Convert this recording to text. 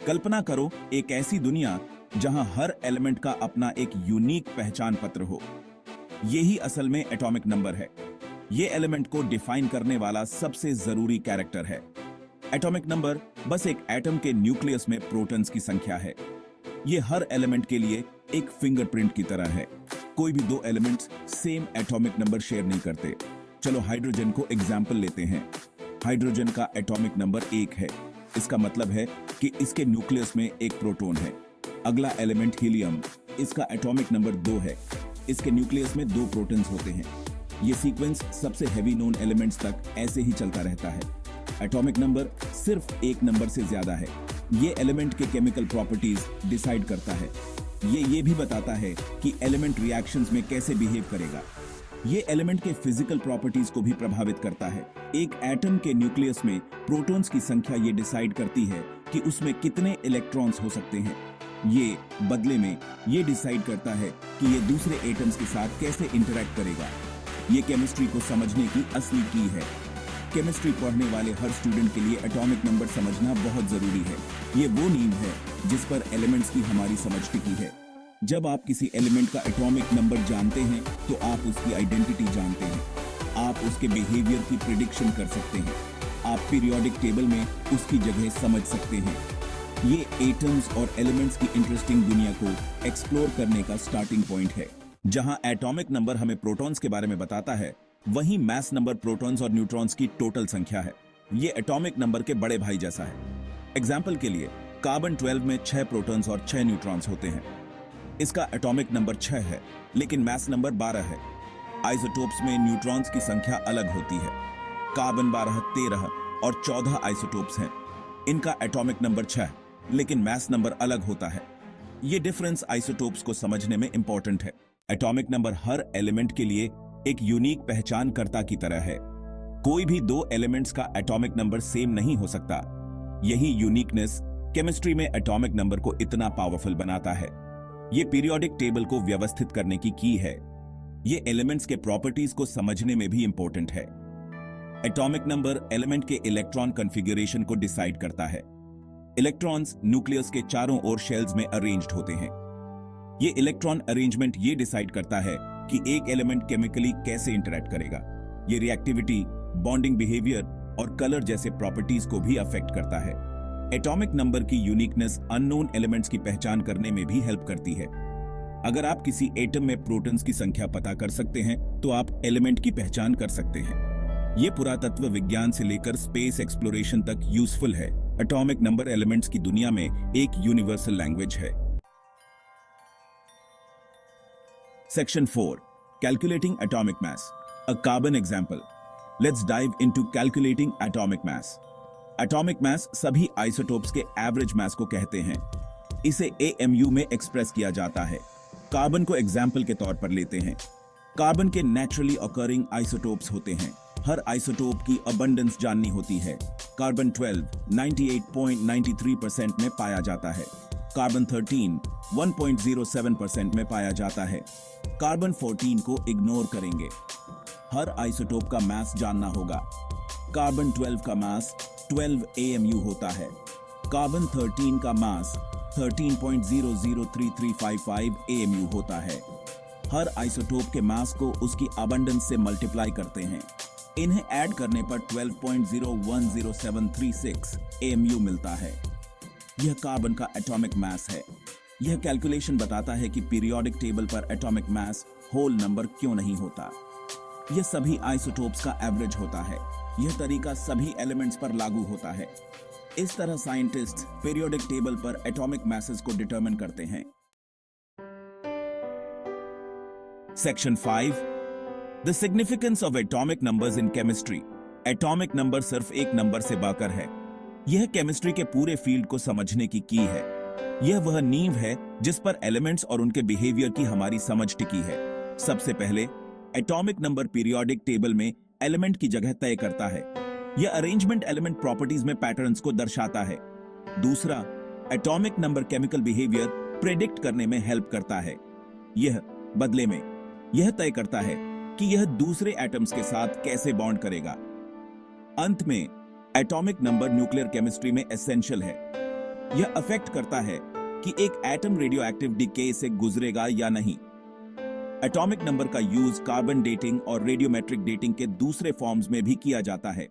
कल्पना करो एक ऐसी दुनिया जहां हर एलिमेंट का अपना एक यूनिक पहचान पत्र हो। यही असल में एटॉमिक नंबर है। ये एलिमेंट को डिफाइन करने वाला सबसे जरूरी कैरेक्टर है। एटॉमिक नंबर बस एक एटम के न्यूक्लियस में प्रोटॉन्स की संख्या है। ये हर एलिमेंट के लिए एक फिंगरप्रिंट की तरह है। कोई भी दो elements same atomic number share नहीं करते। चलो हाइड्रोजन को एग्जाम्पल लेते हैं। हाइड्रोजन का एटॉमिक नंबर 1 है। इसका मतलब है कि इसके न्यूक्लियस में एक प्रोटॉन है। अगला एलिमेंट हीलियम, इसका एटॉमिक नंबर 2 है। इसके न्यूक्लियस में 2 प्रोटॉन्स होते हैं। ये सीक्वेंस सबसे हेवी नोन एलिमेंट्स तक ऐसे ही चलता रहता है। एटॉमिक नंबर सिर्फ एक नंबर से ज्यादा है। ये एलिमेंट के केमिकल प्रॉपर्टीज डिसाइड करता है। ये भी बताता है कि एलिमेंट रिएक्शंस में कैसे बिहेव करेगा। ये एलिमेंट के फिजिकल प्रॉपर्टीज को भी प्रभावित करता है। एक एटम के न्यूक्लियस में प्रोटॉन्स की संख्या ये डिसाइड करती है कि उसमें कितने इलेक्ट्रॉन्स हो सकते हैं। ये बदले में ये डिसाइड करता है कि ये दूसरे एटम्स के साथ कैसे इंटरैक्ट करेगा। ये केमिस्ट्री को समझने की असली की है। केमिस्ट्री पढ़ने वाले हर स्टूडेंट के लिए एटॉमिक नंबर समझना बहुत जरूरी है। ये वो नींव है जिस पर एलिमेंट्स की हमारी समझ टिकी है। जब आप किसी एलिमेंट का एटॉमिक नंबर जानते हैं तो आप उसकी आइडेंटिटी जानते हैं। आप उसके बिहेवियर की प्रिडिक्शन कर सकते हैं। आप पीरियोडिक टेबल में उसकी जगह समझ सकते हैं। ये एटम्स और एलिमेंट्स की इंटरेस्टिंग दुनिया को एक्सप्लोर करने का स्टार्टिंग पॉइंट है। जहां एटॉमिक नंबर हमें प्रोटॉन्स के बारे में बताता है, वहीं मास नंबर प्रोटॉन्स और न्यूट्रॉन्स की टोटल संख्या है। ये एटॉमिक नंबर के बड़े भाई जैसा है। एग्जाम्पल के लिए कार्बन 12 में 6 प्रोटॉन्स और 6 न्यूट्रॉन्स होते हैं। इसका एटॉमिक नंबर 6 है, लेकिन मास नंबर 12 है। आइसोटोप्स में न्यूट्रॉन्स की संख्या अलग होती है। कार्बन 12, 13 और 14 आइसोटोप्स हैं। इनका एटॉमिक नंबर 6, लेकिन मास नंबर अलग होता है। ये डिफरेंस आइसोटोप्स को समझने में इंपॉर्टेंट है। एटॉमिक नंबर हर एलिमेंट के लिए एक यूनिक पहचानकर्ता की तरह है। कोई भी दो एलिमेंट्स का एटॉमिक नंबर सेम नहीं हो सकता। यही यूनिकनेस केमिस्ट्री में एटॉमिक नंबर को इतना पावरफुल बनाता है। ये पीरियोडिक टेबल को व्यवस्थित करने की है। ये एलिमेंट्स के प्रॉपर्टीज को समझने में भी इंपॉर्टेंट है। एटॉमिक नंबर एलिमेंट के इलेक्ट्रॉन कॉन्फ़िगरेशन को डिसाइड करता है। इलेक्ट्रॉन्स न्यूक्लियस के चारों ओर शेल्स में अरेंज्ड होते हैं। ये इलेक्ट्रॉन अरेंजमेंट ये डिसाइड करता है कि एक एलिमेंट केमिकली कैसे इंटरैक्ट करेगा। ये रिएक्टिविटी, बॉन्डिंग बिहेवियर और कलर जैसे प्रॉपर्टीज को भी अफेक्ट करता है। एटॉमिक नंबर की यूनिकनेस अननोन एलिमेंट्स की पहचान करने में भी हेल्प करती है। अगर आप किसी एटम में प्रोटॉन्स की संख्या पता कर सकते हैं तो आप एलिमेंट की पहचान कर सकते हैं। ये पुरातत्व विज्ञान से लेकर स्पेस एक्सप्लोरेशन तक यूजफुल है। एटॉमिक नंबर एलिमेंट्स की दुनिया में एक यूनिवर्सल लैंग्वेज है। Section 4. Calculating atomic mass. A carbon example. Let's dive into calculating atomic mass. Atomic mass सभी आइसोटोप्स के एवरेज मास को कहते हैं। इसे AMU में एक्सप्रेस किया जाता है। कार्बन को एग्जाम्पल के तौर पर लेते हैं। कार्बन के नेचुरली ऑकरिंग आइसोटोप्स होते हैं। हर आइसोटोप की अबंडेंस जाननी होती है। कार्बन 12 98.93% में पाया जाता है। कार्बन 13 1.07% में पाया जाता है। कार्बन 14 को इग्नोर करेंगे। हर आइसोटोप का मास जानना होगा। कार्बन 12 का मास 12 AMU होता है। कार्बन 13 का मास 13.003355 AMU होता है। हर आइसोटोप के मास को उसकी अबंडेंस से मल्टीप्लाई करते हैं। इन्हें ऐड करने पर 12.010736 AMU मिलता है। यह कार्बन का एटॉमिक मास है। यह कैलकुलेशन बताता है कि पीरियोडिक टेबल पर एटॉमिक मास होल नंबर क्यों नहीं होता। यह सभी आइसोटोप्स का एवरेज होता है। यह तरीका सभी एलिमेंट्स पर लागू होता है। इस तरह साइंटिस्ट पीरियोडिक टेबल पर एटॉमिक मासेस को डिटरमिन करते हैं। Section 5. The significance of atomic numbers in chemistry. Atomic number सिर्फ एक नंबर से बढ़कर है। यह केमिस्ट्री के पूरे फील्ड को समझने की है। यह वह नींव है जिस पर एलिमेंट्स और उनके बिहेवियर की हमारी समझ टिकी है। सबसे पहले एटॉमिक नंबर पीरियोडिक टेबल में एलिमेंट की जगह तय करता है। यह अरेंजमेंट एलिमेंट प्रॉपर्टीज में पैटर्न्स को दर्शाता है। दूसरा, atomic number chemical behaviour predict करने में हेल्प करता है। यह बदले में यह तय करता है कि यह दूसरे एटम्स के साथ कैसे बॉन्ड करेगा। अंत में एटॉमिक नंबर न्यूक्लियर केमिस्ट्री में एसेंशियल है। यह अफेक्ट करता है कि एक एटम रेडियो एक्टिव डिके से गुजरेगा या नहीं। एटॉमिक नंबर का यूज कार्बन डेटिंग और रेडियोमेट्रिक डेटिंग के दूसरे फॉर्म्स में भी किया जाता है।